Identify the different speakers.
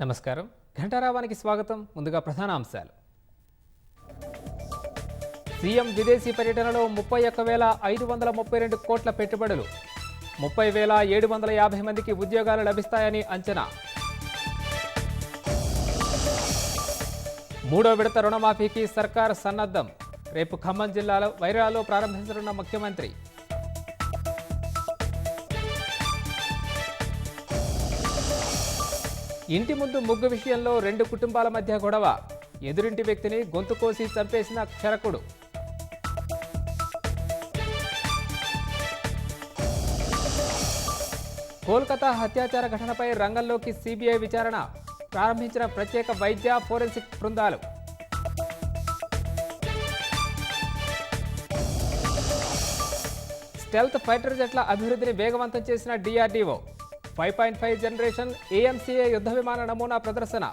Speaker 1: నమస్కారం. ఘంటారావానికి స్వాగతం. ముందుగా ప్రధాన అంశాలు. సీఎం విదేశీ పర్యటనలో 31,532 కోట్ల పెట్టుబడులు, 30,750 మందికి ఉద్యోగాలు లభిస్తాయని అంచనా. మూడో విడత రుణమాఫీకి సర్కార్ సన్నద్ధం. రేపు ఖమ్మం జిల్లాలో వైరాలో ప్రారంభించనున్న ముఖ్యమంత్రి. ఇంటి ముందు ముగ్గు విషయంలో రెండు కుటుంబాల మధ్య గొడవ. ఎదురింటి వ్యక్తిని గొంతు కోసి చంపేసిన క్షరకుడు. కోల్కతా హత్యాచార ఘటనపై రంగంలోకి సిబిఐ విచారణ. ప్రారంభించిన ప్రత్యేక వైద్య ఫోరెన్సిక్ బృందాలు. స్టెల్త్ ఫైటర్ జెట్ల అభివృద్ధిని వేగవంతం చేసిన డిఆర్డీఓ. 5.5 జనరేషన్ ఏఎంసీఏ యుద్ధ విమాన నమూనా ప్రదర్శన.